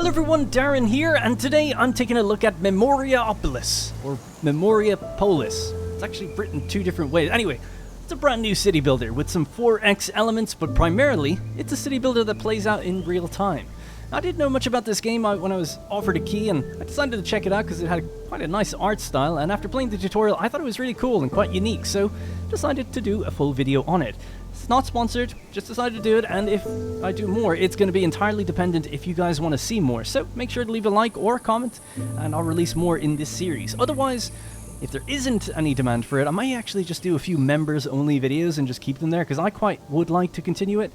Hello everyone, Darren here, and today I'm taking a look at Memoriapolis, or Memoriapolis. It's actually written two different ways. Anyway, it's a brand new city builder with some 4X elements, but primarily, it's a city builder that plays out in real time. I didn't know much about this game when I was offered a key, and I decided to check it out because it had quite a nice art style, and after playing the tutorial, I thought it was really cool and quite unique, so decided to do a full video on it. It's not sponsored, just decided to do it, and if I do more, it's going to be entirely dependent if you guys want to see more. So make sure to leave a like or a comment, and I'll release more in this series. Otherwise, if there isn't any demand for it, I might actually just do a few members-only videos and just keep them there, because I quite would like to continue it.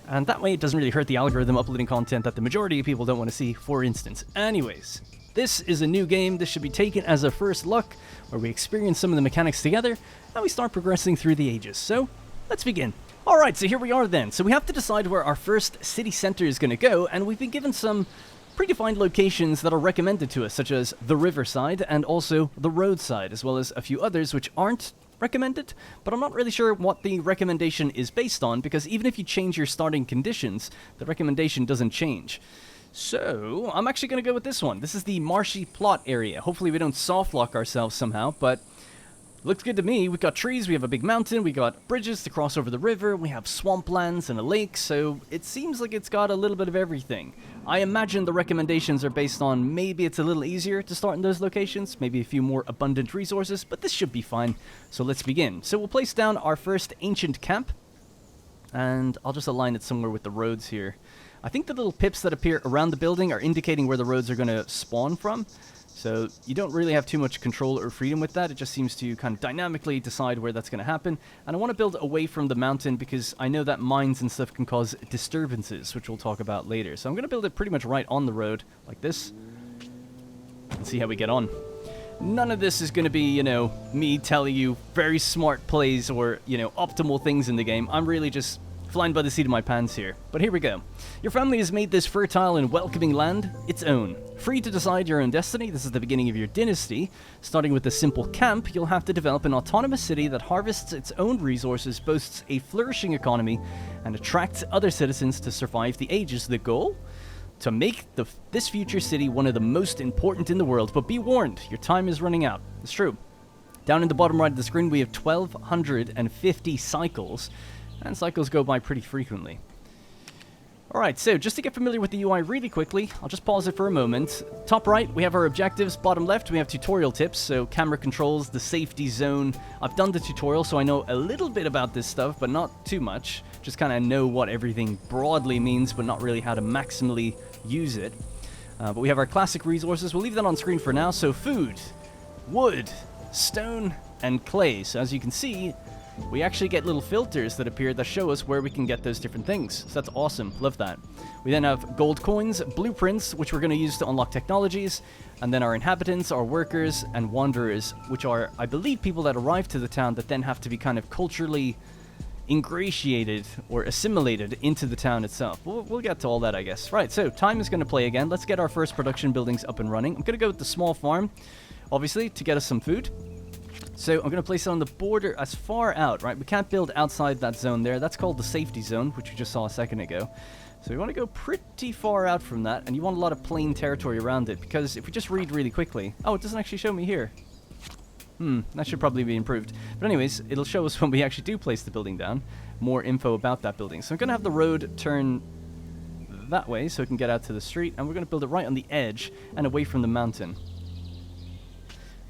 And that way it doesn't really hurt the algorithm uploading content that the majority of people don't want to see, for instance. Anyways, this is a new game. This should be taken as a first look, where we experience some of the mechanics together, and we start progressing through the ages. So, let's begin. Alright, so here we are then. So we have to decide where our first city center is going to go, and we've been given some predefined locations that are recommended to us, such as the riverside and also the roadside, as well as a few others which aren't recommended, but I'm not really sure what the recommendation is based on, because even if you change your starting conditions, the recommendation doesn't change. So, I'm actually going to go with this one. This is the marshy plot area. Hopefully we don't soft lock ourselves somehow, but looks good to me. We've got trees, we have a big mountain, we got bridges to cross over the river, we have swamplands and a lake, so it seems like it's got a little bit of everything. I imagine the recommendations are based on maybe it's a little easier to start in those locations, maybe a few more abundant resources, but this should be fine. So let's begin. So we'll place down our first ancient camp, and I'll just align it somewhere with the roads here. I think the little pips that appear around the building are indicating where the roads are going to spawn from. So you don't really have too much control or freedom with that. It just seems to kind of dynamically decide where that's going to happen. And I want to build away from the mountain because I know that mines and stuff can cause disturbances, which we'll talk about later. So I'm going to build it pretty much right on the road, like this. And see how we get on. None of this is going to be, you know, me telling you very smart plays or, you know, optimal things in the game. I'm really just flying by the seat of my pants here. But here we go. Your family has made this fertile and welcoming land its own. Free to decide your own destiny, this is the beginning of your dynasty. Starting with a simple camp, you'll have to develop an autonomous city that harvests its own resources, boasts a flourishing economy, and attracts other citizens to survive the ages. The goal? To make this future city one of the most important in the world. But be warned, your time is running out. It's true. Down in the bottom right of the screen, we have 1,250 cycles. And cycles go by pretty frequently. Alright, so just to get familiar with the UI really quickly, I'll just pause it for a moment. Top right, we have our objectives. Bottom left, we have tutorial tips, so camera controls, the safety zone. I've done the tutorial, so I know a little bit about this stuff, but not too much. Just kind of know what everything broadly means, but not really how to maximally use it. But we have our classic resources. We'll leave that on screen for now. So food, wood, stone, and clay. So as you can see, we actually get little filters that appear that show us where we can get those different things. So that's awesome. Love that. We then have gold coins, blueprints, which we're going to use to unlock technologies, and then our inhabitants, our workers, and wanderers, which are, I believe, people that arrive to the town that then have to be kind of culturally ingratiated or assimilated into the town itself. We'll get to all that, I guess. Right, so time is going to play again. Let's get our first production buildings up and running. I'm going to go with the small farm, obviously, to get us some food. So I'm going to place it on the border as far out, right? We can't build outside that zone there. That's called the safety zone, which we just saw a second ago. So we want to go pretty far out from that, and you want a lot of plain territory around it, because if we just read really quickly... Oh, it doesn't actually show me here. That should probably be improved. But anyways, it'll show us when we actually do place the building down. More info about that building. So I'm going to have the road turn that way so we can get out to the street, and we're going to build it right on the edge and away from the mountain.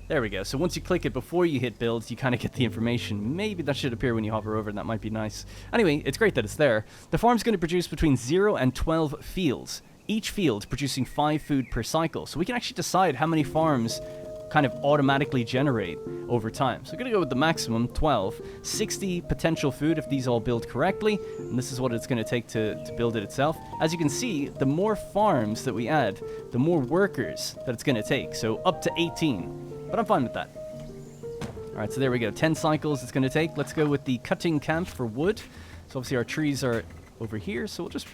There we go. So once you click it before you hit build, you kind of get the information. Maybe that should appear when you hover over, and that might be nice. Anyway, it's great that it's there. The farm's going to produce between 0 and 12 fields. Each field producing 5 food per cycle. So we can actually decide how many farms kind of automatically generate over time. So we're going to go with the maximum, 12. 60 potential food if these all build correctly. And this is what it's going to take to build it itself. As you can see, the more farms that we add, the more workers that it's going to take. So up to 18. But I'm fine with that. Alright, so there we go. 10 cycles it's going to take. Let's go with the cutting camp for wood. So obviously our trees are over here, so we'll just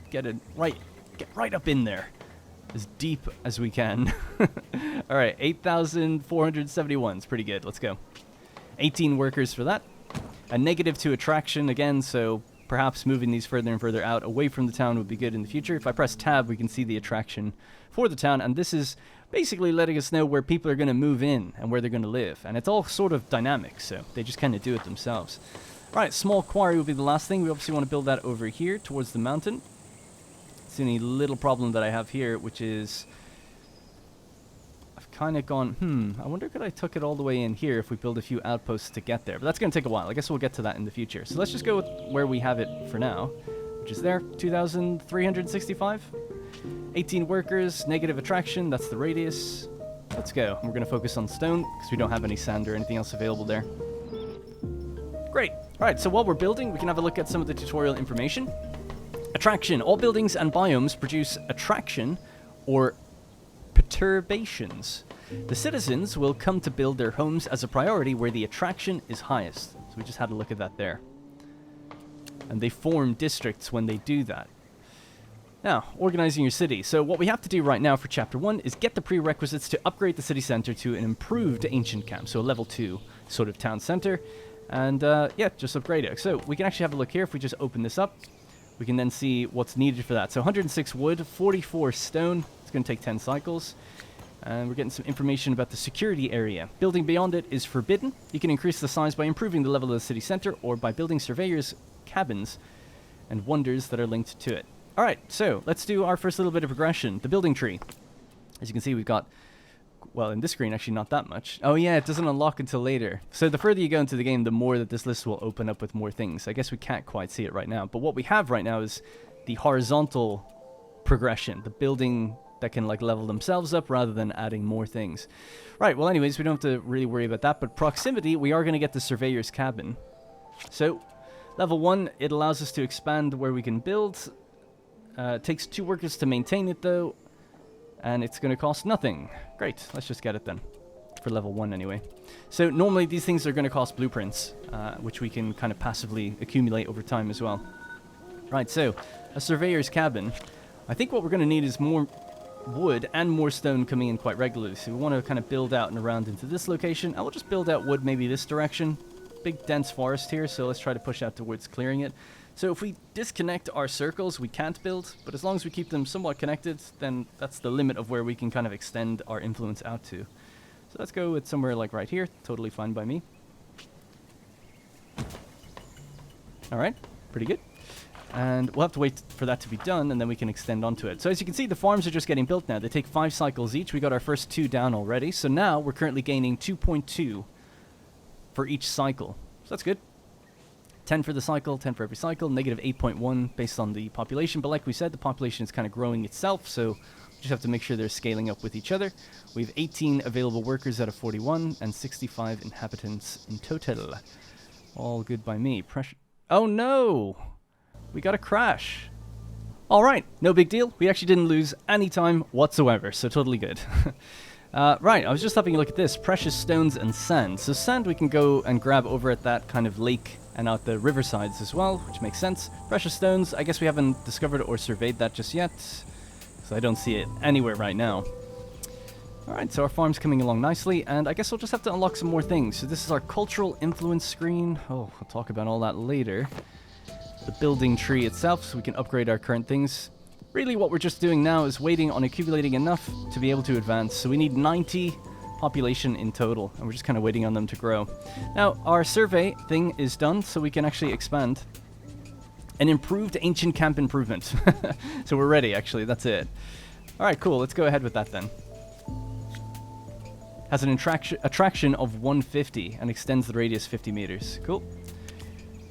get right up in there. As deep as we can. Alright, 8,471 is pretty good. Let's go. 18 workers for that. A negative to attraction again, so perhaps moving these further and further out away from the town would be good in the future. If I press tab, we can see the attraction for the town, and this is basically letting us know where people are going to move in and where they're going to live. And it's all sort of dynamic, so they just kind of do it themselves. Alright, small quarry will be the last thing. We obviously want to build that over here towards the mountain. It's the only little problem that I have here, which is I've kind of gone, I wonder could I tuck it all the way in here if we build a few outposts to get there. But that's going to take a while. I guess we'll get to that in the future. So let's just go with where we have it for now, which is there, 2,365. 18 workers, negative attraction, that's the radius. Let's go. We're going to focus on stone because we don't have any sand or anything else available there. Great. Alright, so while we're building, we can have a look at some of the tutorial information. Attraction. All buildings and biomes produce attraction or perturbations. The citizens will come to build their homes as a priority where the attraction is highest. So we just had a look at that there. And they form districts when they do that. Now, organizing your city. So what we have to do right now for Chapter 1 is get the prerequisites to upgrade the city center to an improved ancient camp. So a level 2 sort of town center. And yeah, just upgrade it. So we can actually have a look here if we just open this up. We can then see what's needed for that. So 106 wood, 44 stone. It's going to take 10 cycles. And we're getting some information about the security area. Building beyond it is forbidden. You can increase the size by improving the level of the city center or by building surveyors' cabins and wonders that are linked to it. Alright, so let's do our first little bit of progression. The building tree. As you can see, we've got, well, in this screen, actually not that much. Oh yeah, it doesn't unlock until later. So the further you go into the game, the more that this list will open up with more things. I guess we can't quite see it right now. But what we have right now is the horizontal progression. The building that can like level themselves up rather than adding more things. Right, well anyways, we don't have to really worry about that. But proximity, we are going to get the surveyor's cabin. So, level 1, it allows us to expand where we can build. It takes 2 workers to maintain it though. And it's going to cost nothing. Great, let's just get it then. For level 1 anyway. So normally these things are going to cost blueprints, which we can kind of passively accumulate over time as well. Right, so a surveyor's cabin. I think what we're going to need is more wood and more stone coming in quite regularly. So we want to kind of build out and around into this location. I will just build out wood maybe this direction. Big dense forest here, so let's try to push out towards clearing it. So if we disconnect our circles, we can't build, but as long as we keep them somewhat connected, then that's the limit of where we can kind of extend our influence out to. So let's go with somewhere like right here. Totally fine by me. Alright, pretty good. And we'll have to wait for that to be done, and then we can extend onto it. So as you can see, the farms are just getting built now. They take 5 cycles each. We got our first 2 down already. So now we're currently gaining 2.2 for each cycle. So that's good. 10 for the cycle, 10 for every cycle, negative 8.1 based on the population. But like we said, the population is kind of growing itself, so we just have to make sure they're scaling up with each other. We have 18 available workers out of 41 and 65 inhabitants in total. All good by me. Pressure. Oh no! We got a crash. Alright, no big deal. We actually didn't lose any time whatsoever, so totally good. Right, I was just having a look at this. Precious stones and sand. So sand we can go and grab over at that kind of lake and out the riversides as well, which makes sense. Precious stones, I guess we haven't discovered or surveyed that just yet, so I don't see it anywhere right now. Alright, so our farm's coming along nicely, and I guess we'll just have to unlock some more things. So this is our cultural influence screen. Oh, we'll talk about all that later. The building tree itself, so we can upgrade our current things. Really what we're just doing now is waiting on accumulating enough to be able to advance. So we need 90 population in total, and we're just kind of waiting on them to grow. Now, our survey thing is done, so we can actually expand. An improved ancient camp improvement. So we're ready, actually, that's it. Alright, cool, let's go ahead with that then. Has an attraction of 150 and extends the radius 50 meters. Cool.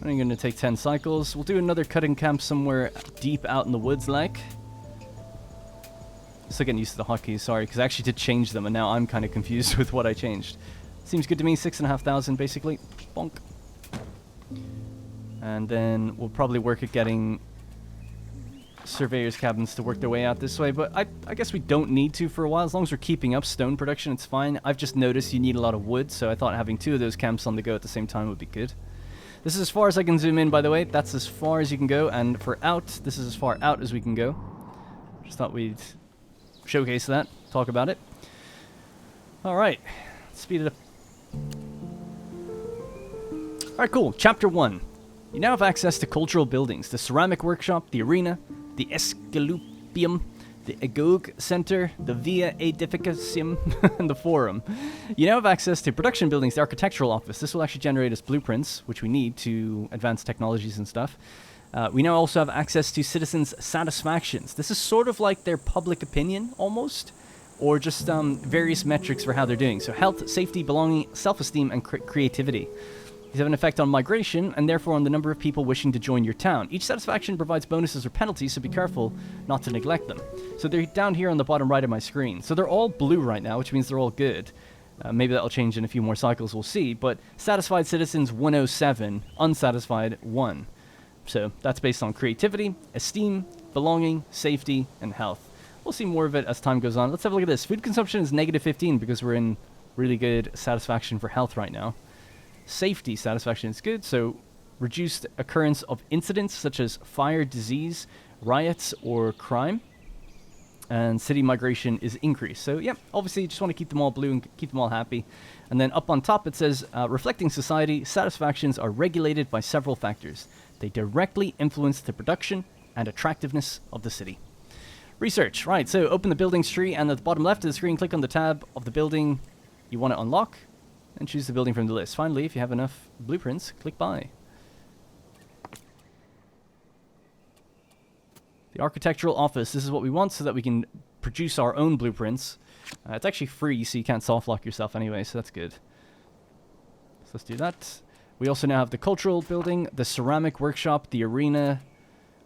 I'm going to take 10 cycles. We'll do another cutting camp somewhere deep out in the woods like. Still getting used to the hotkeys, sorry, because I actually did change them, and now I'm kind of confused with what I changed. Seems good to me, 6,500 basically. Bonk. And then we'll probably work at getting surveyors' cabins to work their way out this way, but I guess we don't need to for a while. As long as we're keeping up stone production, it's fine. I've just noticed you need a lot of wood, so I thought having 2 of those camps on the go at the same time would be good. This is as far as I can zoom in, by the way. That's as far as you can go, and for out, this is as far out as we can go. Just thought we'd showcase that, talk about it. Alright, speed it up. Alright, cool. Chapter 1. You now have access to cultural buildings, the ceramic workshop, the arena, the Esculupium, the Agog Center, the Via Edificacium, and the Forum. You now have access to production buildings, the architectural office. This will actually generate us blueprints, which we need to advance technologies and stuff. We now also have access to citizens' satisfactions. This is sort of like their public opinion, almost, or just various metrics for how they're doing. So health, safety, belonging, self-esteem, and creativity. These have an effect on migration, and therefore on the number of people wishing to join your town. Each satisfaction provides bonuses or penalties, so be careful not to neglect them. So they're down here on the bottom right of my screen. So they're all blue right now, which means they're all good. Maybe that'll change in a few more cycles, we'll see. But satisfied citizens, 107. Unsatisfied, 1. So that's based on creativity, esteem, belonging, safety, and health. We'll see more of it as time goes on. Let's have a look at this. Food consumption is negative 15 because we're in really good satisfaction for health right now. Safety satisfaction is good, so reduced occurrence of incidents such as fire, disease, riots, or crime. And city migration is increased. So, yeah, obviously you just want to keep them all blue and keep them all happy. And then up on top it says, reflecting society, satisfactions are regulated by several factors. They directly influence the production and attractiveness of the city. Research. Right, so open the buildings tree, and at the bottom left of the screen, click on the tab of the building you want to unlock, and choose the building from the list. Finally, if you have enough blueprints, click buy. The architectural office. This is what we want so that we can produce our own blueprints. It's actually free, so you can't soft lock yourself anyway, so that's good. So let's do that. We also now have the cultural building, the ceramic workshop, the arena,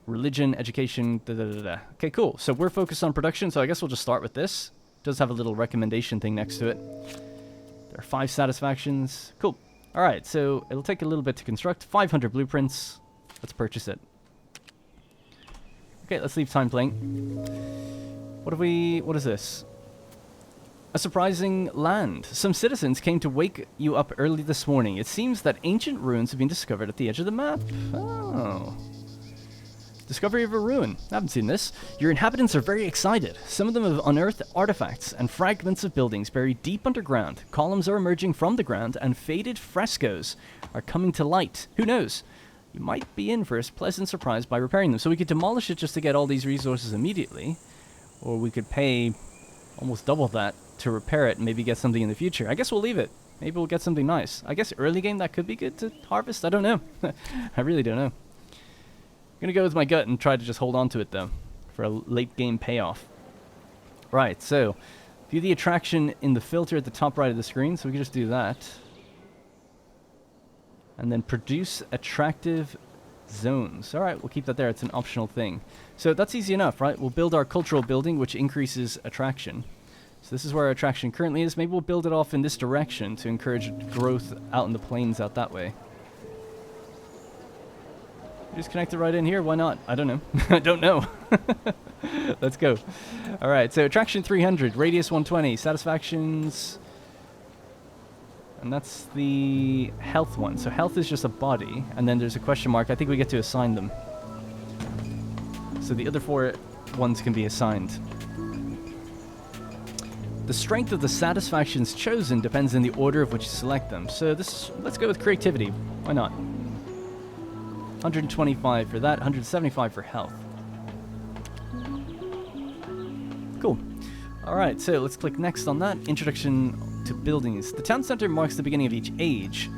religion, education, Okay, cool. So we're focused on production, so I guess we'll just start with this. It does have a little recommendation thing next to it. There are 5 satisfactions. Cool. Alright, so it'll take a little bit to construct. 500 blueprints. Let's purchase it. Okay, let's leave time playing. What is this? A surprising land. Some citizens came to wake you up early this morning. It seems that ancient ruins have been discovered at the edge of the map. Oh. Discovery of a ruin. I haven't seen this. Your inhabitants are very excited. Some of them have unearthed artifacts and fragments of buildings buried deep underground. Columns are emerging from the ground, and faded frescoes are coming to light. Who knows? You might be in for a pleasant surprise by repairing them. So we could demolish it just to get all these resources immediately, or we could pay almost double that to repair it and maybe get something in the future. I guess we'll leave it. Maybe we'll get something nice. I guess early game that could be good to harvest. I don't know. I really don't know. I'm gonna go with my gut and try to just hold on to it though for a late game payoff. Right, so view the attraction in the filter at the top right of the screen, so we can just do that. And then produce attractive zones. Alright, we'll keep that there. It's an optional thing. So that's easy enough, right? We'll build our cultural building, which increases attraction. So this is where our attraction currently is. Maybe we'll build it off in this direction to encourage growth out in the plains out that way. Just connect it right in here. Why not? I don't know. I don't know. Let's go. Alright, so attraction 300, radius 120, satisfactions... And that's the health one. So health is just a body, and then there's a question mark. I think we get to assign them. So the other 4 ones can be assigned. The strength of the satisfactions chosen depends on the order of which you select them. So this, let's go with creativity. Why not? 125 for that, 175 for health. Cool. Alright, so let's click next on that. Introduction to buildings. The town center marks the beginning of each age.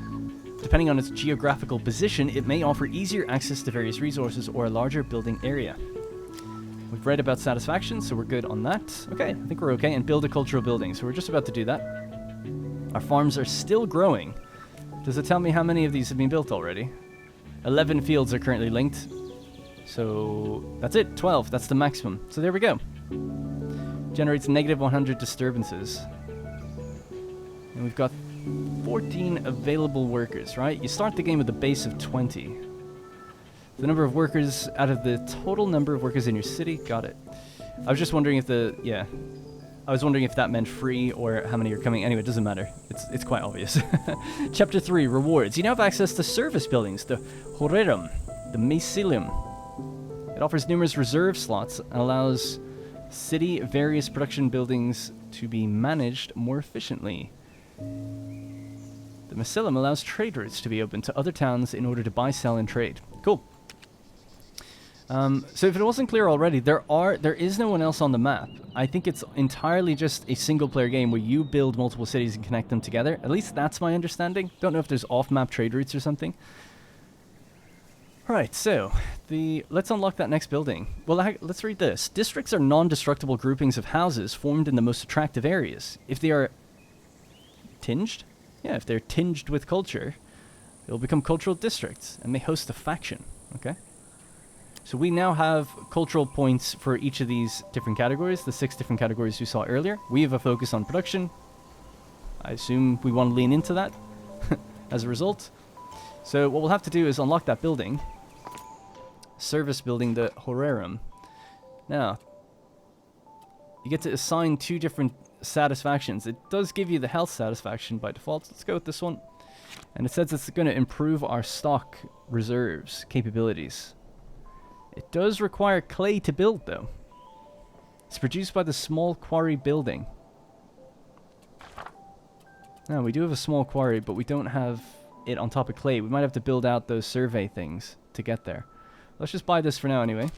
Depending on its geographical position, it may offer easier access to various resources or a larger building area. We've read about satisfaction, so we're good on that. Okay, I think we're okay. And build a cultural building. So we're just about to do that. Our farms are still growing. Does it tell me how many of these have been built already? 11 fields are currently linked. So that's it, 12. That's the maximum. So there we go. Generates negative 100 disturbances. And we've got 14 available workers, right? You start the game with a base of 20. The number of workers out of the total number of workers in your city. Got it. I was just wondering if I was wondering if that meant free or how many are coming. Anyway, it doesn't matter. It's quite obvious. Chapter 3, rewards. You now have access to service buildings, the Horerum, the Mycelium. It offers numerous reserve slots and allows city various production buildings to be managed more efficiently. The Mycelium allows trade routes to be opened to other towns in order to buy, sell, and trade. Cool. So if it wasn't clear already, there is no one else on the map. I think it's entirely just a single-player game where you build multiple cities and connect them together. At least that's my understanding. Don't know if there's off-map trade routes or something. Alright, so let's unlock that next building. Well, let's read this. Districts are non-destructible groupings of houses formed in the most attractive areas. If they are tinged? Yeah, if they're tinged with culture, they'll become cultural districts and may host a faction. Okay. So we now have cultural points for each of these different categories, the 6 different categories we saw earlier. We have a focus on production. I assume we want to lean into that as a result. So what we'll have to do is unlock that building. Service building, the Horarium. Now, you get to assign 2 different satisfactions. It does give you the health satisfaction by default. Let's go with this one. And it says it's going to improve our stock reserves capabilities. It does require clay to build, though. It's produced by the small quarry building. Now, we do have a small quarry, but we don't have it on top of clay. We might have to build out those survey things to get there. Let's just buy this for now anyway.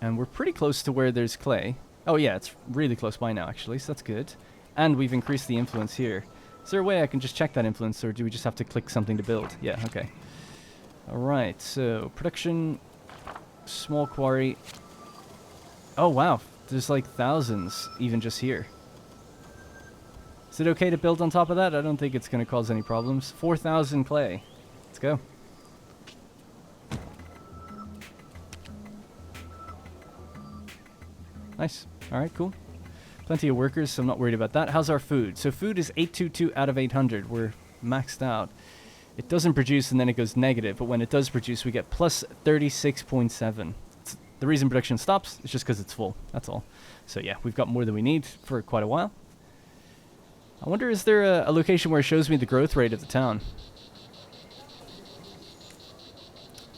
And we're pretty close to where there's clay. Oh yeah, it's really close by now actually, so that's good. And we've increased the influence here. Is there a way I can just check that influence, or do we just have to click something to build? Yeah, okay. Alright, so production, small quarry. Oh wow, there's like thousands even just here. Is it okay to build on top of that? I don't think it's going to cause any problems. 4,000 clay. Let's go. Nice. Alright, cool. Plenty of workers, so I'm not worried about that. How's our food? So food is 822 out of 800. We're maxed out. It doesn't produce and then it goes negative, but when it does produce, we get plus 36.7. The reason production stops is just because it's full. That's all. So yeah, we've got more than we need for quite a while. I wonder, is there a location where it shows me the growth rate of the town?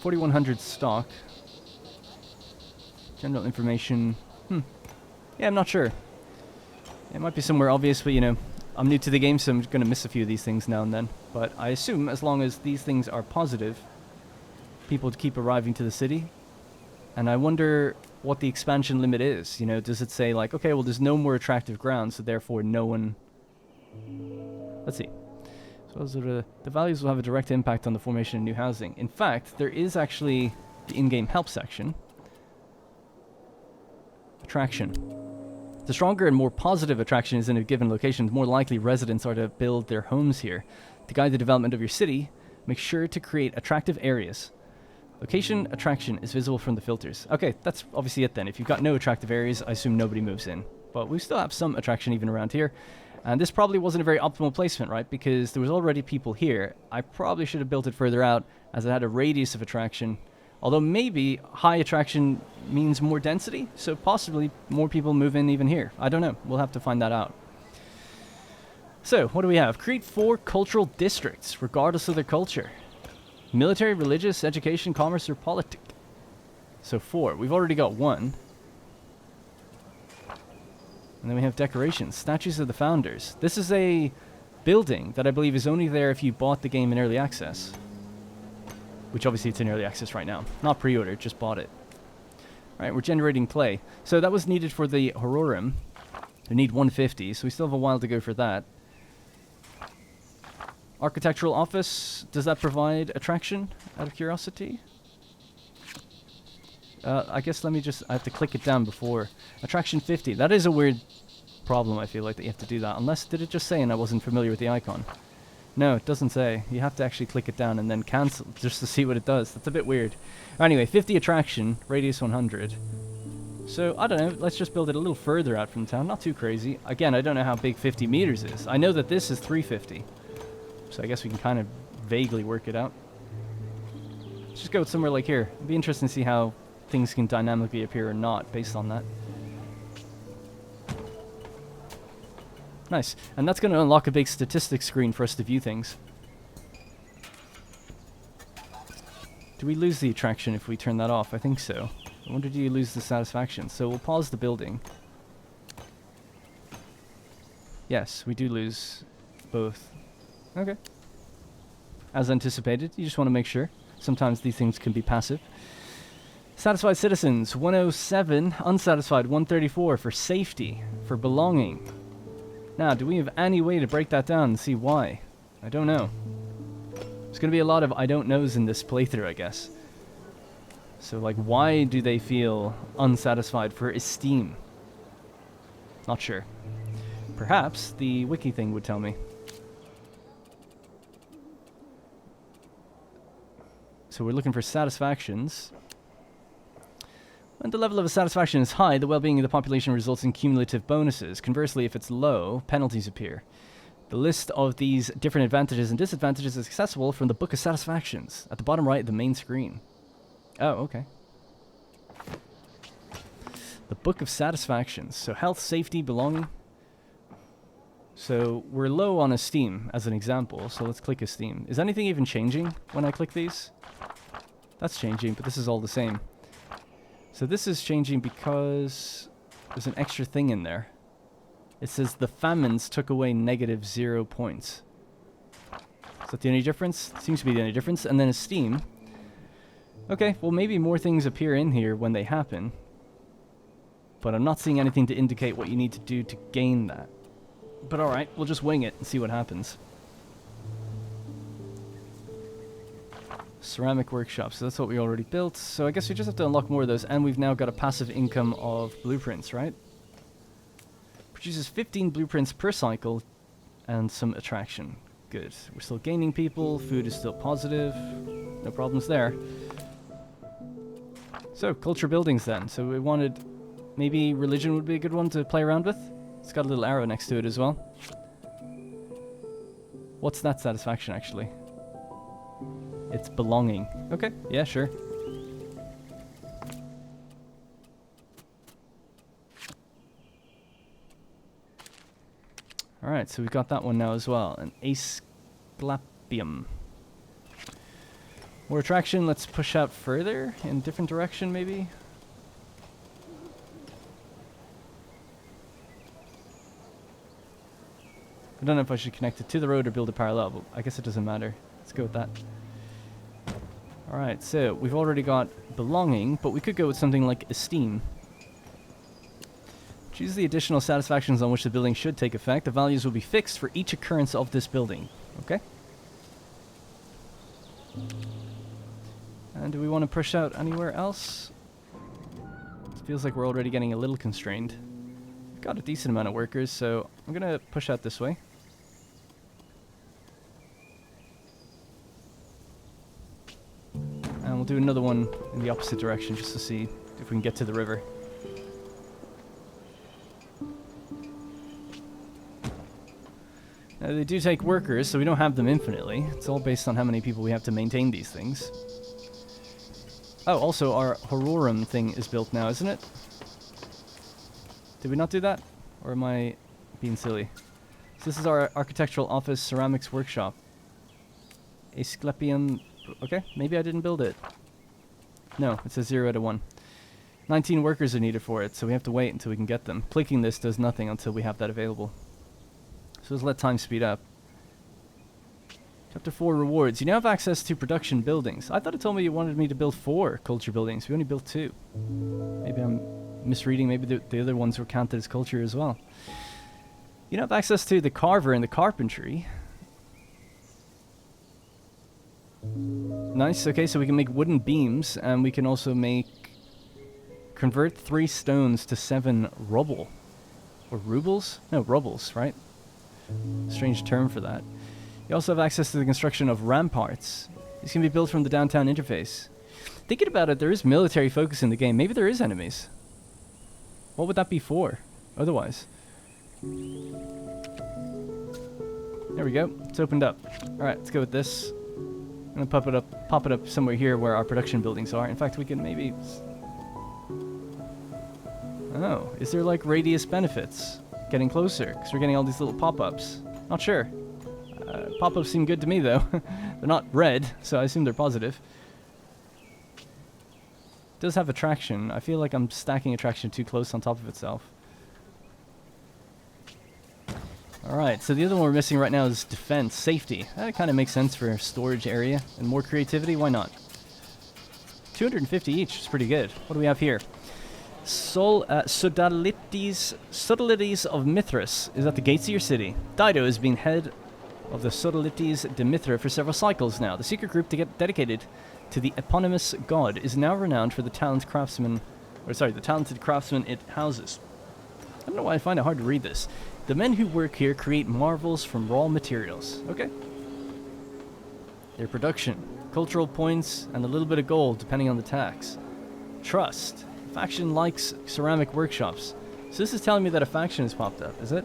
4,100 stock. General information. Yeah, I'm not sure. It might be somewhere obvious, but you know, I'm new to the game, so I'm going to miss a few of these things now and then. But I assume as long as these things are positive, people keep arriving to the city. And I wonder what the expansion limit is. You know, does it say like, okay, well, there's no more attractive ground, so therefore no one... Let's see. So the values will have a direct impact on the formation of new housing. In fact, there is actually the in-game help section. Attraction. The stronger and more positive attraction is in a given location, the more likely residents are to build their homes here. To guide the development of your city, make sure to create attractive areas. Location attraction is visible from the filters. Okay, that's obviously it then. If you've got no attractive areas, I assume nobody moves in. But we still have some attraction even around here. And this probably wasn't a very optimal placement, right? Because there was already people here. I probably should have built it further out as it had a radius of attraction. Although maybe high attraction means more density, so possibly more people move in even here. I don't know. We'll have to find that out. So, what do we have? Create 4 cultural districts, regardless of their culture. Military, religious, education, commerce, or politic. So 4. We've already got 1. And then we have decorations. Statues of the founders. This is a building that I believe is only there if you bought the game in early access. Which obviously it's in early access right now. Not pre-order, just bought it. Alright, we're generating clay. So that was needed for the Horarium. We need 150, so we still have a while to go for that. Architectural office, does that provide attraction, out of curiosity? I guess I have to click it down before. Attraction 50, that is a weird problem, I feel like, that you have to do that. Unless, did it just say and I wasn't familiar with the icon? No, it doesn't say. You have to actually click it down and then cancel just to see what it does. That's a bit weird. Anyway, 50 attraction, radius 100. So, I don't know, let's just build it a little further out from town. Not too crazy. Again, I don't know how big 50 meters is. I know that this is 350. So I guess we can kind of vaguely work it out. Let's just go somewhere like here. It'd be interesting to see how things can dynamically appear or not based on that. Nice. And that's going to unlock a big statistics screen for us to view things. Do we lose the attraction if we turn that off? I think so. I wonder, do you lose the satisfaction? So we'll pause the building. Yes, we do lose both. Okay. As anticipated, you just want to make sure. Sometimes these things can be passive. Satisfied citizens, 107. Unsatisfied, 134 for safety, for belonging. Now, do we have any way to break that down and see why? I don't know. There's going to be a lot of I don't knows in this playthrough, I guess. So, like, why do they feel unsatisfied for esteem? Not sure. Perhaps the wiki thing would tell me. So we're looking for satisfactions. When the level of satisfaction is high, the well-being of the population results in cumulative bonuses. Conversely, if it's low, penalties appear. The list of these different advantages and disadvantages is accessible from the Book of Satisfactions at the bottom right of the main screen. Oh, okay. The Book of Satisfactions. So health, safety, belonging. So we're low on esteem as an example. So let's click esteem. Is anything even changing when I click these? That's changing, but this is all the same. So this is changing because there's an extra thing in there. It says the famines took away -0 points. Is that the only difference? Seems to be the only difference. And then esteem. Okay, well maybe more things appear in here when they happen. But I'm not seeing anything to indicate what you need to do to gain that. But alright, we'll just wing it and see what happens. Ceramic workshop, so that's what we already built. So I guess we just have to unlock more of those, and we've now got a passive income of blueprints, right? Produces 15 blueprints per cycle, and some attraction. Good. We're still gaining people, food is still positive, no problems there. So, culture buildings then. So we wanted, maybe religion would be a good one to play around with? It's got a little arrow next to it as well. What's that satisfaction, actually? It's belonging. Okay, yeah, sure. Alright, so we've got that one now as well. An Asclepium. More attraction, let's push out further in a different direction, maybe? I don't know if I should connect it to the road or build a parallel, but I guess it doesn't matter. Let's go with that. Alright, so we've already got belonging, but we could go with something like esteem. Choose the additional satisfactions on which the building should take effect. The values will be fixed for each occurrence of this building. Okay? And do we want to push out anywhere else? It feels like we're already getting a little constrained. We've got a decent amount of workers, so I'm going to push out this way. And we'll do another one in the opposite direction just to see if we can get to the river. Now, they do take workers, so we don't have them infinitely. It's all based on how many people we have to maintain these things. Oh, also our Hororum thing is built now, isn't it? Did we not do that? Or am I being silly? So this is our architectural office ceramics workshop. Asclepium. Okay, maybe I didn't build it. No, it says 0 out of 1. 19 workers are needed for it, so we have to wait until we can get them. Clicking this does nothing until we have that available. So let's let time speed up. Chapter 4 rewards. You now have access to production buildings. I thought it told me you wanted me to build 4 culture buildings. We only built 2. Maybe I'm misreading. Maybe the other ones were counted as culture as well. You now have access to the carver and the carpentry. Nice. Okay, so we can make wooden beams, and we can also convert 3 stones to 7 rubble. Or rubles? No, rubbles, right? Strange term for that. You also have access to the construction of ramparts. These can be built from the downtown interface. Thinking about it, there is military focus in the game. Maybe there is enemies. What would that be for, otherwise? There we go. It's opened up. Alright, let's go with this. I'm going to pop it up somewhere here where our production buildings are. In fact, we can maybe... Oh, is there like radius benefits? Getting closer, because we're getting all these little pop-ups. Not sure. Pop-ups seem good to me, though. They're not red, so I assume they're positive. It does have attraction. I feel like I'm stacking attraction too close on top of itself. Alright, so the other one we're missing right now is defense, safety. That kind of makes sense for a storage area. And more creativity, why not? 250 each is pretty good. What do we have here? Subtleties of Mithras is at the gates of your city. Dido has been head of the Subtleties de Mithra for several cycles now. The secret group to get dedicated to the eponymous god is now renowned for the talented craftsman it houses. I don't know why I find it hard to read this. The men who work here create marvels from raw materials. Okay. Their production, cultural points, and a little bit of gold depending on the tax. Trust. Faction likes ceramic workshops. So this is telling me that a faction has popped up, is it?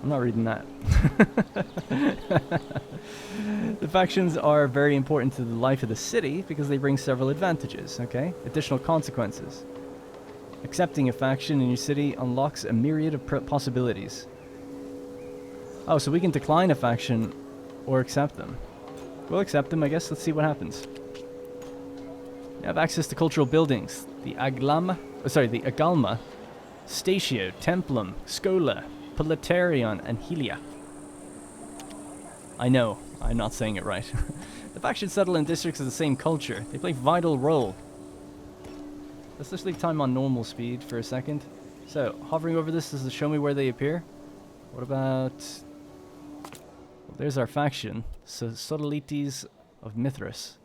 I'm not reading that. The factions are very important to the life of the city because they bring several advantages, okay? Additional consequences. Accepting a faction in your city unlocks a myriad of possibilities. Oh, so we can decline a faction or accept them. We'll accept them, I guess. Let's see what happens. You have access to cultural buildings. The Agalma, Statio, Templum, Scola, Proletarion, and Helia. I know, I'm not saying it right. The factions settle in districts of the same culture. They play a vital role. Let's just leave time on normal speed for a second. So, hovering over this does it show me where they appear? What about... Well, there's our faction. So, Subtleties of Mithras.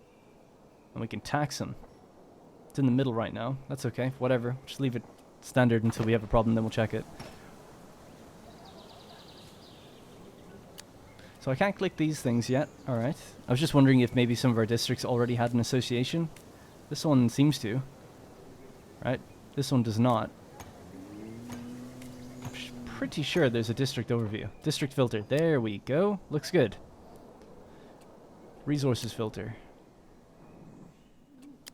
And we can tax them. It's in the middle right now. That's okay. Whatever. Just leave it standard until we have a problem, then we'll check it. So I can't click these things yet. Alright. I was just wondering if maybe some of our districts already had an association. This one seems to. Right? This one does not. I'm pretty sure there's a district overview. District filter. There we go. Looks good. Resources filter.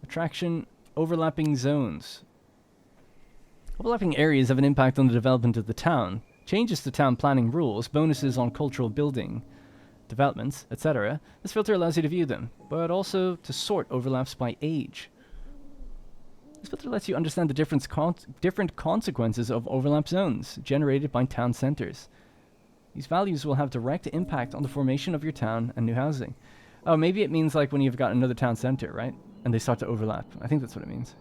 Attraction. Overlapping zones. Overlapping areas have an impact on the development of the town. Changes to town planning rules, bonuses on cultural building developments, etc. This filter allows you to view them, but also to sort overlaps by age. This filter lets you understand the different consequences of overlap zones generated by town centers. These values will have direct impact on the formation of your town and new housing. Oh, maybe it means like when you've got another town center, right? And they start to overlap. I think that's what it means.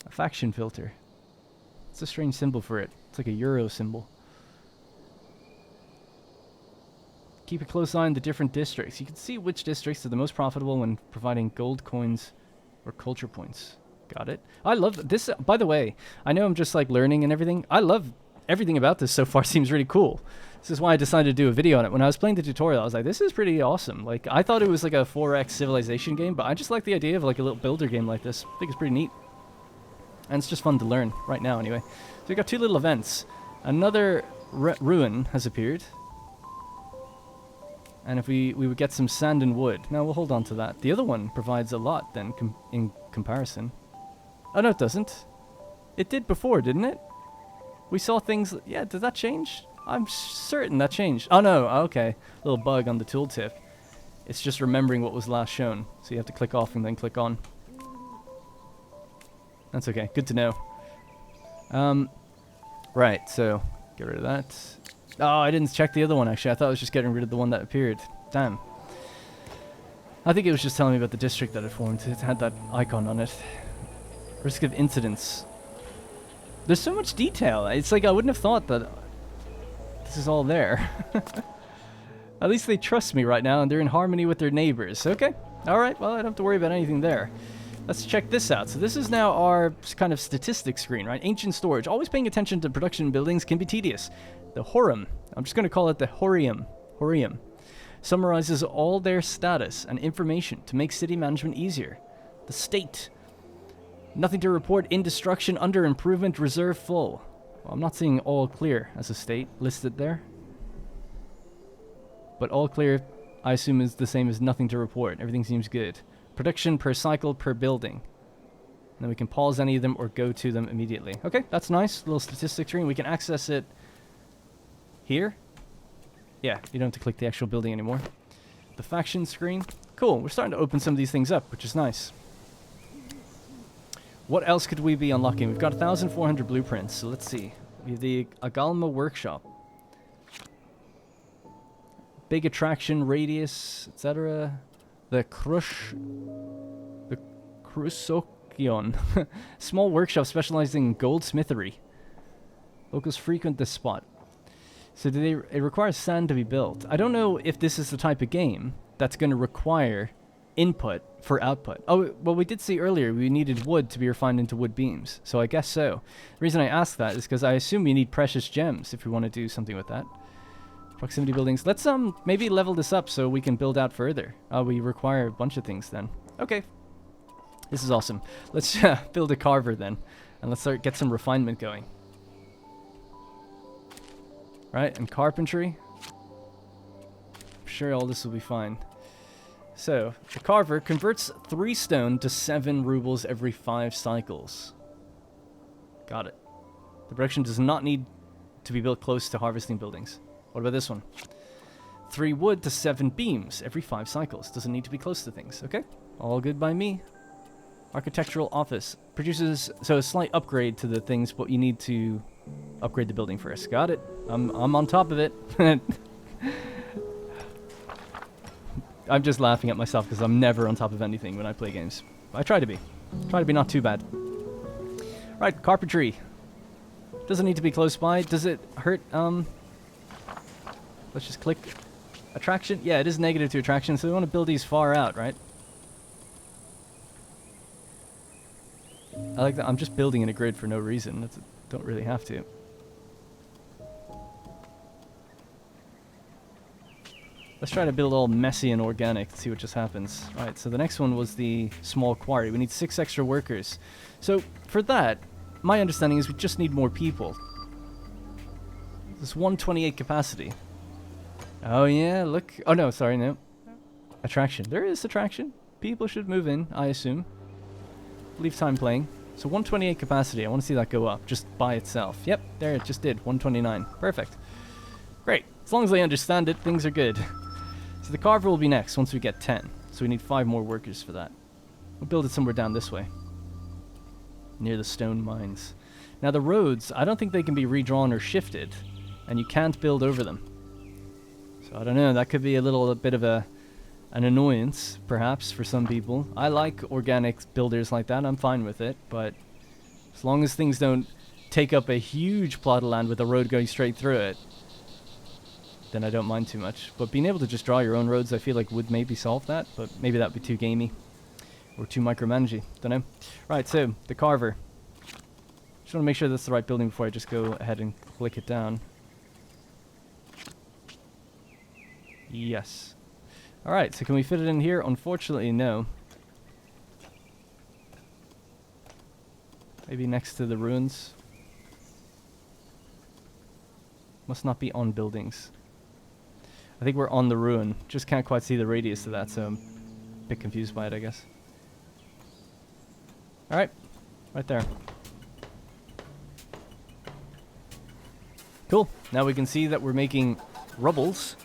A faction filter. It's a strange symbol for it. It's like a euro symbol. Keep a close eye on the different districts. You can see which districts are the most profitable when providing gold coins or culture points. Got it? I love this. By the way, I know I'm just like learning and everything. I love everything about this so far. Seems really cool. This is why I decided to do a video on it. When I was playing the tutorial, I was like, this is pretty awesome. Like, I thought it was like a 4X Civilization game, but I just like the idea of like a little builder game like this. I think it's pretty neat. And it's just fun to learn right now anyway. So we got two little events. Another ruin has appeared. And if we would get some sand and wood. Now we'll hold on to that. The other one provides a lot then in comparison. Oh no, it doesn't. It did before, didn't it? We saw things... Yeah, did that change? I'm certain that changed. Oh no, okay. Little bug on the tooltip. It's just remembering what was last shown. So you have to click off and then click on. That's okay. Good to know. Right, so get rid of that. Oh, I didn't check the other one, actually. I thought I was just getting rid of the one that appeared. Damn. I think it was just telling me about the district that it formed. It had that icon on it. Risk of incidents. There's so much detail. It's like I wouldn't have thought that this is all there. At least they trust me right now, and they're in harmony with their neighbors. Okay. Alright, well, I don't have to worry about anything there. Let's check this out. So this is now our kind of statistics screen, right? Ancient storage. Always paying attention to production buildings can be tedious. The Horum, I'm just going to call it the Horium, summarizes all their status and information to make city management easier. The State. Nothing to report. In destruction, under improvement, reserve full. Well, I'm not seeing all clear as a state listed there. But all clear, I assume, is the same as nothing to report. Everything seems good. Production per cycle per building. And then we can pause any of them or go to them immediately. Okay, that's nice. Little statistics screen. We can access it here. Yeah, you don't have to click the actual building anymore. The faction screen. Cool, we're starting to open some of these things up, which is nice. What else could we be unlocking? We've got 1,400 blueprints, so let's see. We have the Agalma Workshop. Big attraction radius, etc. The Crusokion. Small workshop specializing in goldsmithery. Locals frequent this spot. So it requires sand to be built. I don't know if this is the type of game that's going to require input for output. Oh, well, we did see earlier we needed wood to be refined into wood beams. So I guess so. The reason I ask that is because I assume we need precious gems if we want to do something with that. Proximity buildings. Let's maybe level this up so we can build out further. We require a bunch of things then. Okay. This is awesome. Let's build a carver then. And let's get some refinement going. Right, and carpentry. I'm sure all this will be fine. So, the carver converts 3 stone to 7 rubles every 5 cycles. Got it. The production does not need to be built close to harvesting buildings. What about this one? 3 wood to 7 beams every 5 cycles. Doesn't need to be close to things. Okay, all good by me. Architectural office. Produces, so a slight upgrade to the things, but you need to upgrade the building first. Got it. I'm on top of it. I'm just laughing at myself because I'm never on top of anything when I play games. I try to be. Try to be not too bad. Right, carpentry. Doesn't need to be close by. Does it hurt? Let's just click attraction. Yeah, it is negative to attraction, so we want to build these far out, right? I like that. I'm just building in a grid for no reason. Don't really have to. Let's try to build all messy and organic, see what just happens. Alright, so the next one was the small quarry. We need 6 extra workers. So, for that, my understanding is we just need more people. There's 128 capacity. Oh yeah, look. Oh no, sorry, no. Attraction. There is attraction. People should move in, I assume. Leave time playing. So 128 capacity. I want to see that go up, just by itself. Yep, there it just did. 129. Perfect. Great. As long as I understand it, things are good. So the carver will be next once we get 10. So we need 5 more workers for that. We'll build it somewhere down this way. Near the stone mines. Now the roads, I don't think they can be redrawn or shifted. And you can't build over them. So I don't know, that could be a little bit of an annoyance, perhaps, for some people. I like organic builders like that, I'm fine with it. But as long as things don't take up a huge plot of land with a road going straight through it, then I don't mind too much. But being able to just draw your own roads, I feel like would maybe solve that, but maybe that would be too gamey. Or too micromanagey, don't know. Right, so, the carver. Just want to make sure that's the right building before I just go ahead and click it down. Yes. Alright, so can we fit it in here? Unfortunately, no. Maybe next to the ruins. Must not be on buildings. I think we're on the ruin. Just can't quite see the radius of that, so I'm a bit confused by it, I guess. Alright. Right there. Cool. Now we can see that we're making rubbles.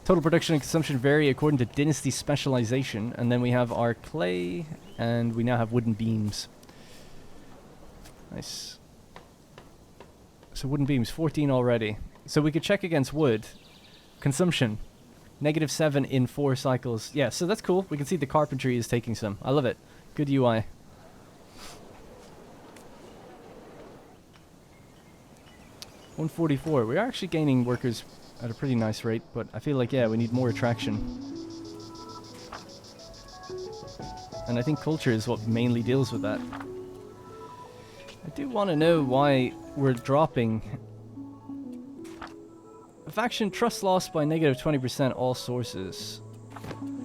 Total production and consumption vary according to dynasty specialization. And then we have our clay, and we now have wooden beams. Nice. So wooden beams, 14 already. So we could check against wood. Consumption, -7 in 4 cycles. Yeah, so that's cool. We can see the carpentry is taking some. I love it. Good UI. $144. We are actually gaining workers at a pretty nice rate, but I feel like, yeah, we need more attraction. And I think culture is what mainly deals with that. I do want to know why we're dropping. Faction trust lost by -20% all sources.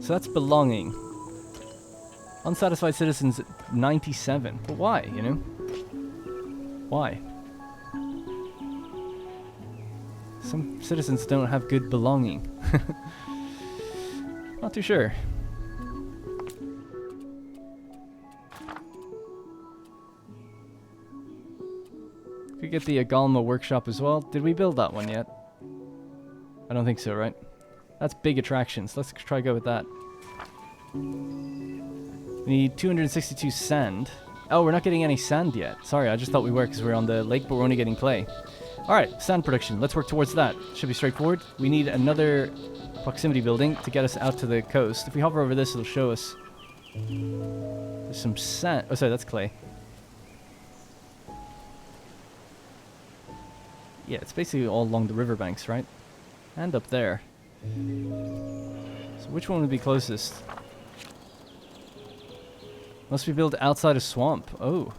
So that's belonging. Unsatisfied citizens 97. But why, you know? Why? Some citizens don't have good belonging. Not too sure. Could get the Agalma workshop as well. Did we build that one yet? I don't think so, right? That's big attractions. Let's try go with that. We need 262 sand. Oh, we're not getting any sand yet. Sorry, I just thought we were because we're on the lake, but we're only getting clay. Alright, sand production. Let's work towards that. Should be straightforward. We need another proximity building to get us out to the coast. If we hover over this, it'll show us. There's some sand. Oh, sorry, that's clay. Yeah, it's basically all along the riverbanks, right? And up there. So which one would be closest? Must be built outside a swamp. Oh.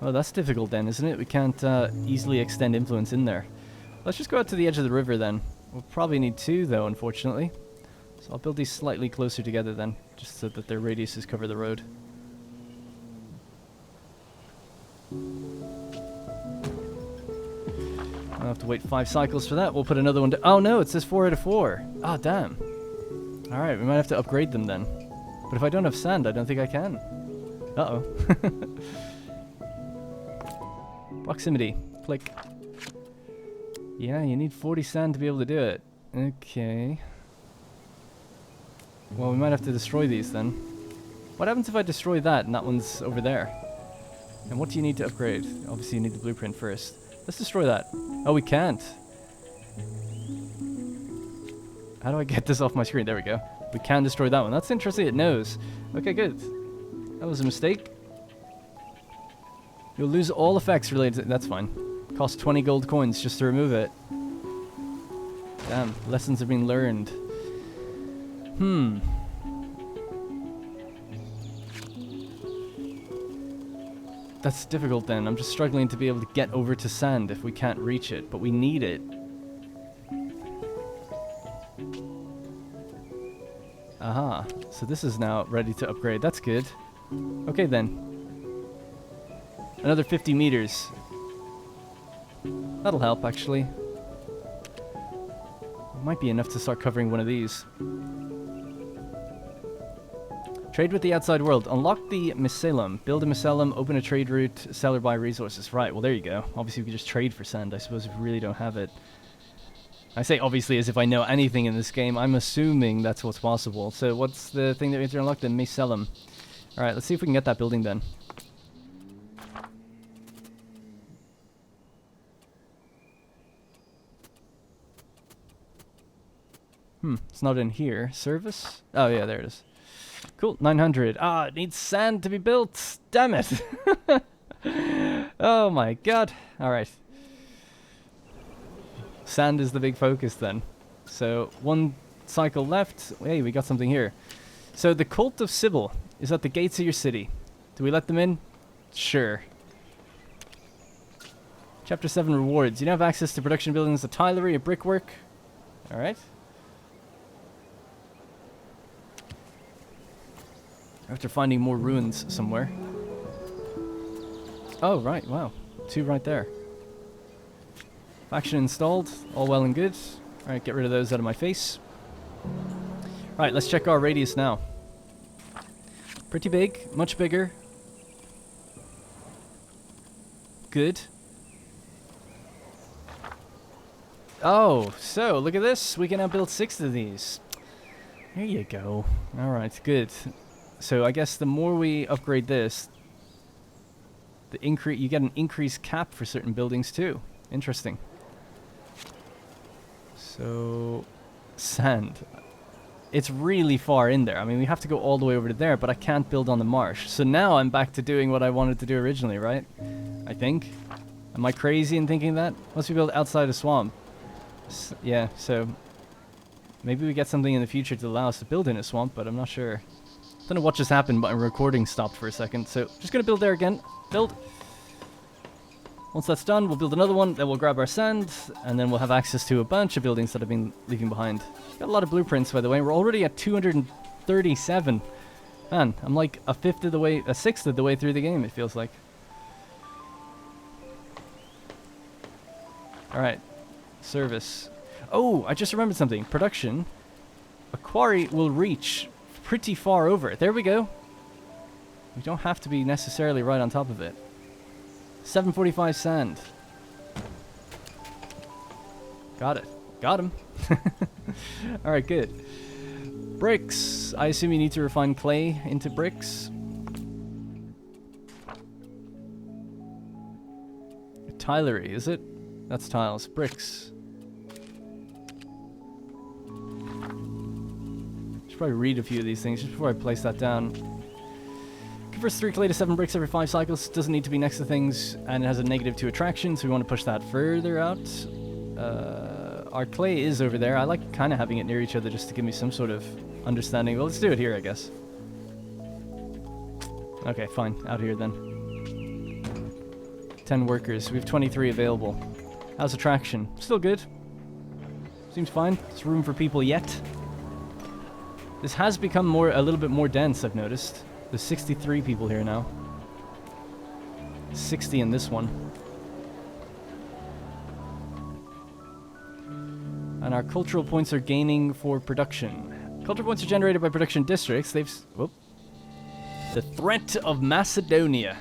Well, that's difficult then, isn't it? We can't easily extend influence in there. Let's just go out to the edge of the river then. We'll probably need two, though, unfortunately. So I'll build these slightly closer together then, just so that their radiuses cover the road. I'll have to wait 5 cycles for that. We'll put another one to... Oh, no, it says 4 out of 4. Ah, damn. Alright, we might have to upgrade them then. But if I don't have sand, I don't think I can. Uh-oh. Proximity. Click. Yeah, you need 40 sand to be able to do it. Okay. Well, we might have to destroy these then. What happens if I destroy that and that one's over there? And what do you need to upgrade? Obviously you need the blueprint first. Let's destroy that. Oh, we can't. How do I get this off my screen? There we go. We can destroy that one. That's interesting. It knows. Okay, good. That was a mistake. You'll lose all effects related to... That's fine. Cost 20 gold coins just to remove it. Damn. Lessons have been learned. That's difficult then. I'm just struggling to be able to get over to sand if we can't reach it. But we need it. Aha. So this is now ready to upgrade. That's good. Okay then. Another 50 meters. That'll help, actually. Might be enough to start covering one of these. Trade with the outside world. Unlock the mycelium. Build a mycelium, open a trade route, sell or buy resources. Right, well there you go. Obviously we can just trade for sand, I suppose, if we really don't have it. I say obviously as if I know anything in this game. I'm assuming that's what's possible. So what's the thing that we have to unlock? The mycelium. Alright, let's see if we can get that building then. It's not in here. Service? Oh yeah, there it is. Cool, 900. Ah, it needs sand to be built. Damn it. Oh my god. Alright. Sand is the big focus then. So, 1 cycle left. Hey, we got something here. So, the cult of Sybil is at the gates of your city. Do we let them in? Sure. Chapter 7 rewards. You now have access to production buildings, a tilery, a brickwork. Alright. After finding more ruins somewhere. Oh, right, wow. 2 right there. Faction installed, all well and good. Alright, get rid of those out of my face. Right, let's check our radius now. Pretty big, much bigger. Good. Oh, so look at this. We can now build 6 of these. There you go. Alright, good. So I guess the more we upgrade this, the you get an increased cap for certain buildings too. Interesting. So, sand. It's really far in there. I mean, we have to go all the way over to there, but I can't build on the marsh. So now I'm back to doing what I wanted to do originally, right? I think. Am I crazy in thinking that? Must be built outside a swamp. Yeah, so maybe we get something in the future to allow us to build in a swamp, but I'm not sure. Don't know what just happened, but my recording stopped for a second. So just gonna build there again. Build. Once that's done, we'll build another one. Then we'll grab our sand, and then we'll have access to a bunch of buildings that I've been leaving behind. Got a lot of blueprints, by the way. We're already at 237. Man, I'm like a sixth of the way through the game. It feels like. All right, service. Oh, I just remembered something. Production. A quarry will reach pretty far over it. There we go. We don't have to be necessarily right on top of it. 745 sand. Got it. Got him. Alright, good. Bricks. I assume you need to refine clay into bricks. Tilery, is it? That's tiles. Bricks. Should probably read a few of these things just before I place that down. Converts 3 clay to 7 bricks every 5 cycles. Doesn't need to be next to things, and it has a -2 attraction, so we want to push that further out. Our clay is over there. I like kind of having it near each other just to give me some sort of understanding. Well, let's do it here, I guess. Okay, fine. Out here then. 10 workers. We have 23 available. How's attraction? Still good. Seems fine. There's room for people yet. This has become a little bit more dense, I've noticed. There's 63 people here now. 60 in this one. And our cultural points are gaining for production. Cultural points are generated by production districts. Whoop. The threat of Macedonia.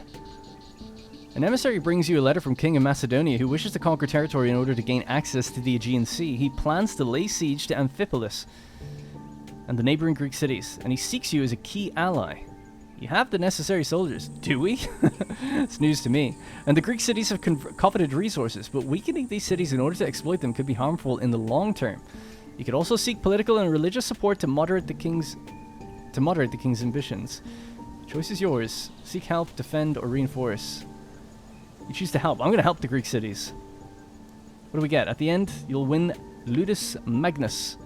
An emissary brings you a letter from King of Macedonia who wishes to conquer territory in order to gain access to the Aegean Sea. He plans to lay siege to Amphipolis and the neighboring Greek cities, and he seeks you as a key ally. You have the necessary soldiers. Do we? It's news to me. And the Greek cities have coveted resources, but weakening these cities in order to exploit them could be harmful in the long term. You could also seek political and religious support to moderate the king's ambitions. Choice is yours. Seek help, defend, or reinforce. You choose to help. I'm going to help the Greek cities. What do we get? At the end, you'll win Ludus Magnus.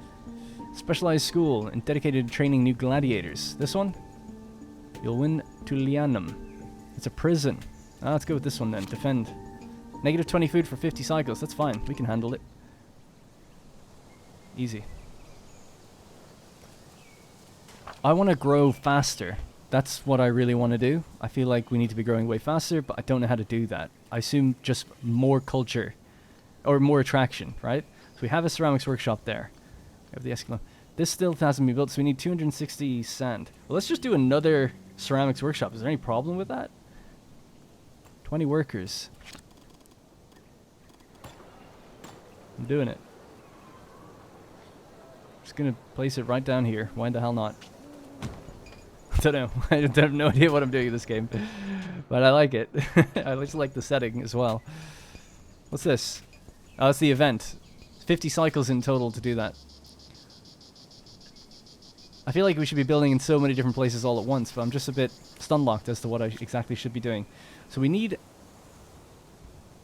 Specialized school and dedicated to training new gladiators. This one? You'll win Tullianum. It's a prison. Let's go with this one then. Defend. -20 food for 50 cycles. That's fine. We can handle it. Easy. I want to grow faster. That's what I really want to do. I feel like we need to be growing way faster, but I don't know how to do that. I assume just more culture. Or more attraction, right? So we have a ceramics workshop there. We have the Escalon. This still hasn't been built, so we need 260 sand. Well, let's just do another ceramics workshop. Is there any problem with that? 20 workers. I'm doing it. Just gonna place it right down here. Why the hell not? I don't know. I have no idea what I'm doing in this game. But I like it. I just like the setting as well. What's this? Oh, it's the event. 50 cycles in total to do that. I feel like we should be building in so many different places all at once, but I'm just a bit stun-locked as to what I exactly should be doing. So we need...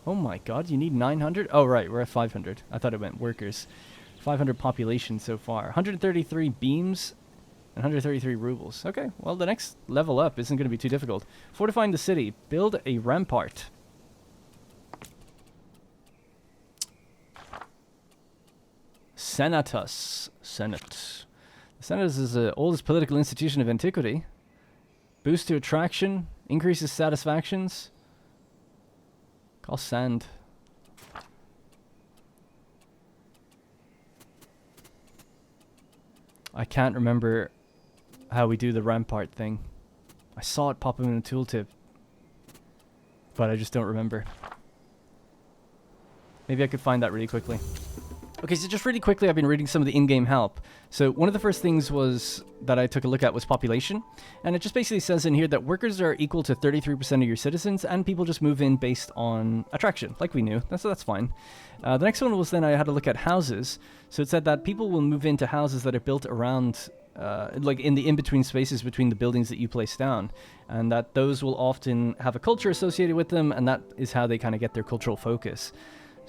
Oh my god, you need 900? Oh right, we're at 500. I thought it meant workers. 500 population so far. 133 beams and 133 rubles. Okay, well the next level up isn't going to be too difficult. Fortifying the city. Build a rampart. Senatus. Senate. The Senate is the oldest political institution of antiquity. Boost to attraction. Increases satisfactions. Cost sand. I can't remember how we do the rampart thing. I saw it pop up in a tooltip, but I just don't remember. Maybe I could find that really quickly. Okay, so just really quickly, I've been reading some of the in-game help. So one of the first things that I took a look at was population. And it just basically says in here that workers are equal to 33% of your citizens, and people just move in based on attraction, like we knew. That's fine. The next one was then I had a look at houses. So it said that people will move into houses that are built around, like in the in-between spaces between the buildings that you place down. And that those will often have a culture associated with them, and that is how they kind of get their cultural focus.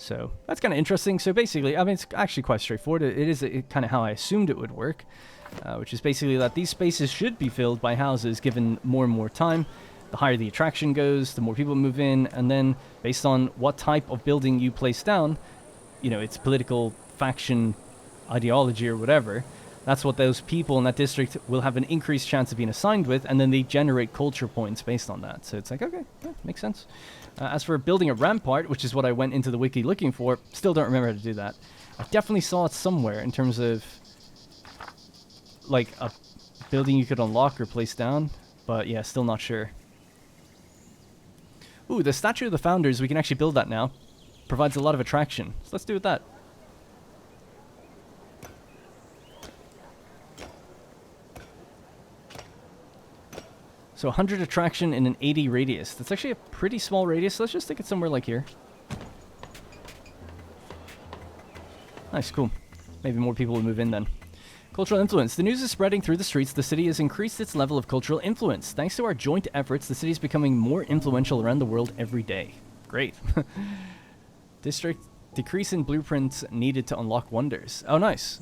So that's kind of interesting. So basically, I mean, it's actually quite straightforward. It is kind of how I assumed it would work, which is basically that these spaces should be filled by houses given more and more time. The higher the attraction goes, the more people move in, and then based on what type of building you place down, you know, its political faction ideology or whatever, that's what those people in that district will have an increased chance of being assigned with, and then they generate culture points based on that. So it's like, okay, yeah, makes sense. As for building a rampart, which is what I went into the wiki looking for, still don't remember how to do that. I definitely saw it somewhere in terms of like a building you could unlock or place down, but yeah, still not sure. Ooh, the statue of the founders, we can actually build that now. Provides a lot of attraction. So let's do with that. So 100 attraction in an 80 radius. That's actually a pretty small radius. So let's just stick it somewhere like here. Nice, cool. Maybe more people will move in then. Cultural influence. The news is spreading through the streets. The city has increased its level of cultural influence. Thanks to our joint efforts, the city is becoming more influential around the world every day. Great. District decrease in blueprints needed to unlock wonders. Oh, nice.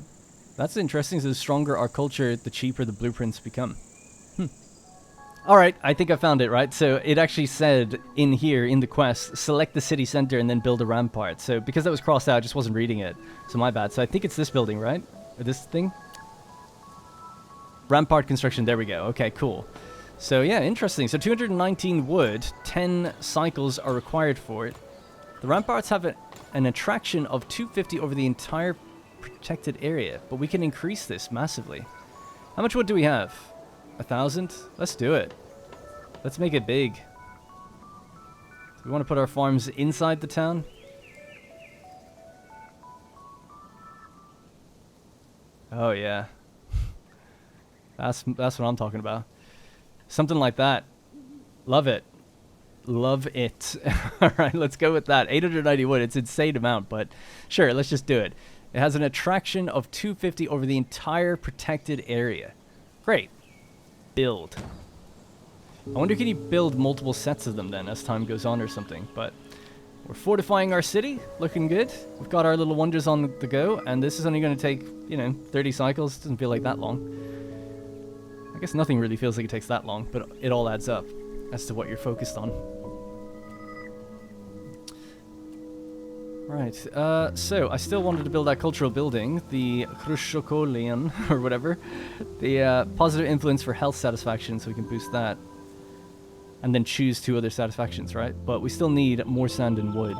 That's interesting. So the stronger our culture, the cheaper the blueprints become. Alright, I think I found it, right? So it actually said in here, in the quest, select the city center and then build a rampart. So because that was crossed out, I just wasn't reading it. So my bad. So I think it's this building, right? Or this thing? Rampart construction, there we go. Okay, cool. So yeah, interesting. So 219 wood, 10 cycles are required for it. The ramparts have an attraction of 250 over the entire protected area, but we can increase this massively. How much wood do we have? 1,000? Let's do it. Let's make it big. So we want to put our farms inside the town. Oh yeah. That's what I'm talking about. Something like that. Love it. Love it. Alright, let's go with that. 890 wood. It's an insane amount, but sure, let's just do it. It has an attraction of 250 over the entire protected area. Great. Build. I wonder, can you build multiple sets of them then as time goes on or something? But we're fortifying our city. Looking good. We've got our little wonders on the go, and this is only going to take, 30 cycles. Doesn't feel like that long. I guess nothing really feels like it takes that long, but it all adds up as to what you're focused on. Right, so I still wanted to build that cultural building, the Khrushchevolian, or whatever. The positive influence for health satisfaction, so we can boost that. And then choose 2 other satisfactions, right? But we still need more sand and wood.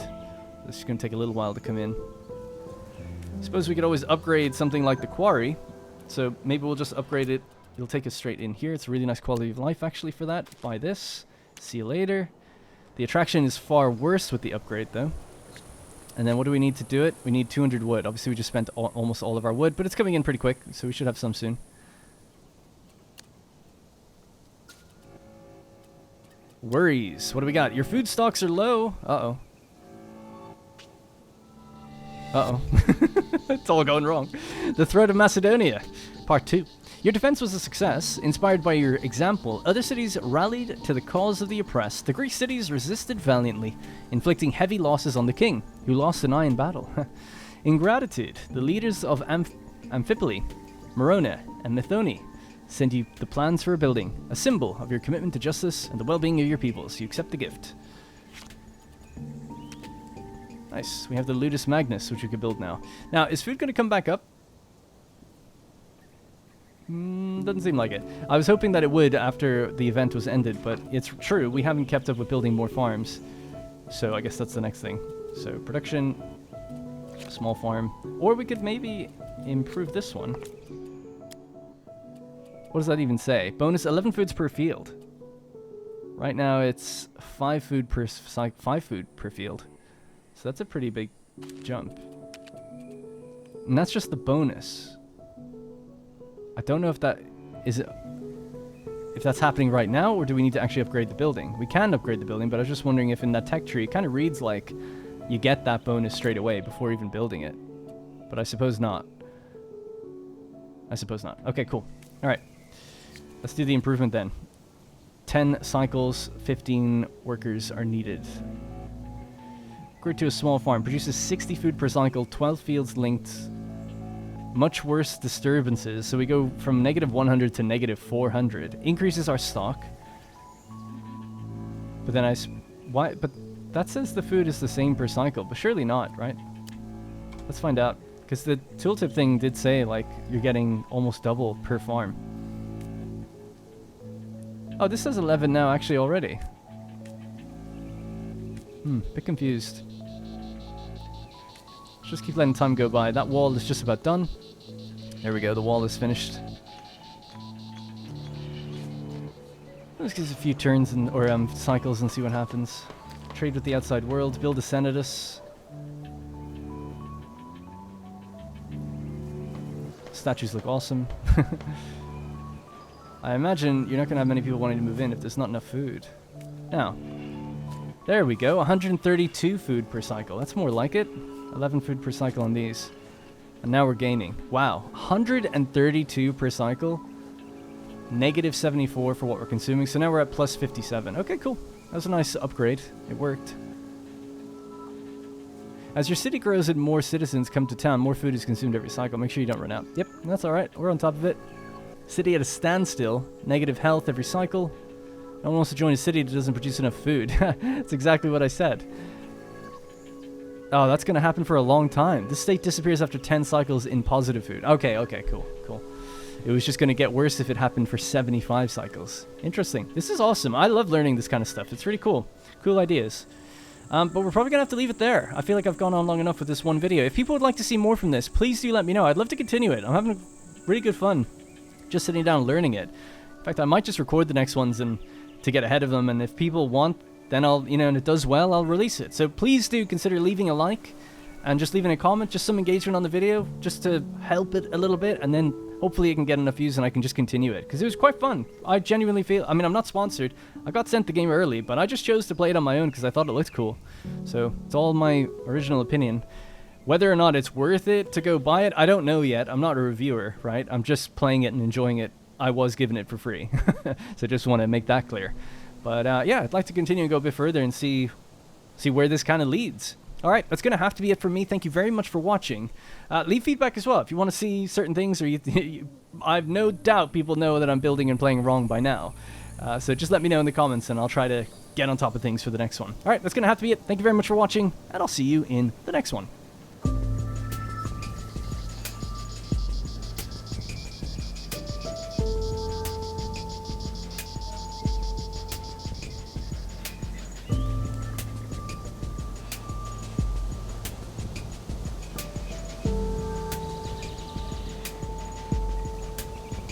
This is going to take a little while to come in. I suppose we could always upgrade something like the quarry. So maybe we'll just upgrade it. It'll take us straight in here. It's a really nice quality of life, actually, for that. Buy this. See you later. The attraction is far worse with the upgrade, though. And then what do we need to do it? We need 200 wood. Obviously, we just spent almost all of our wood, but it's coming in pretty quick, so we should have some soon. Worries. What do we got? Your food stocks are low. Uh-oh. Uh-oh. It's all going wrong. The threat of Macedonia. Part 2. Your defense was a success. Inspired by your example, other cities rallied to the cause of the oppressed. The Greek cities resisted valiantly, inflicting heavy losses on the king, who lost an eye in battle. In gratitude, the leaders of Amphipolis, Morona, and Methone send you the plans for a building, a symbol of your commitment to justice and the well-being of your peoples. You accept the gift. Nice. We have the Ludus Magnus, which we could build now. Now, is food going to come back up? Doesn't seem like it. I was hoping that it would after the event was ended, but it's true, we haven't kept up with building more farms. So I guess that's the next thing. So production, small farm. Or we could maybe improve this one. What does that even say? Bonus 11 foods per field. Right now it's 5 food per field. So that's a pretty big jump. And that's just the bonus. I don't know if that is if that's happening right now, or do we need to actually upgrade the building? We can upgrade the building, but I was just wondering if in that tech tree it kind of reads like you get that bonus straight away before even building it. But I suppose not. I suppose not. Okay, cool. All right. Let's do the improvement then. 10 cycles, 15 workers are needed. Upgrade to a small farm. Produces 60 food per cycle, 12 fields linked. Much worse disturbances, so we go from -100 to -400. Increases our stock. But then why? But that says the food is the same per cycle, but surely not, right? Let's find out, because the tooltip thing did say like you're getting almost double per farm. Oh, this says 11 now actually already. Bit confused. Just keep letting time go by. That wall is just about done. There we go, the wall is finished. Let's give us a few turns or cycles and see what happens. Trade with the outside world, build a senatus. Statues look awesome. I imagine you're not going to have many people wanting to move in if there's not enough food. Now, there we go. 132 food per cycle. That's more like it. 11 food per cycle on these. And now we're gaining. Wow. 132 per cycle. Negative 74 for what we're consuming. So now we're at plus 57. Okay, cool. That was a nice upgrade. It worked. As your city grows and more citizens come to town, more food is consumed every cycle. Make sure you don't run out. Yep, that's alright. We're on top of it. City at a standstill. Negative health every cycle. No one wants to join a city that doesn't produce enough food. That's exactly what I said. Oh, that's going to happen for a long time. This state disappears after 10 cycles in positive food. Okay, cool. It was just going to get worse if it happened for 75 cycles. Interesting. This is awesome. I love learning this kind of stuff. It's really cool. Cool ideas. But we're probably going to have to leave it there. I feel like I've gone on long enough with this one video. If people would like to see more from this, please do let me know. I'd love to continue it. I'm having really good fun just sitting down and learning it. In fact, I might just record the next ones and to get ahead of them. And if people want, then I'll, and it does well, I'll release it. So please do consider leaving a like and just leaving a comment, just some engagement on the video, just to help it a little bit. And then hopefully it can get enough views and I can just continue it. Because it was quite fun. I genuinely feel, I'm not sponsored. I got sent the game early, but I just chose to play it on my own because I thought it looked cool. So it's all my original opinion. Whether or not it's worth it to go buy it, I don't know yet. I'm not a reviewer, right? I'm just playing it and enjoying it. I was given it for free. So just want to make that clear. But yeah, I'd like to continue and go a bit further and see where this kind of leads. All right, that's going to have to be it for me. Thank you very much for watching. Leave feedback as well if you want to see certain things, or I've no doubt people know that I'm building and playing wrong by now. So just let me know in the comments, and I'll try to get on top of things for the next one. All right, that's going to have to be it. Thank you very much for watching, and I'll see you in the next one.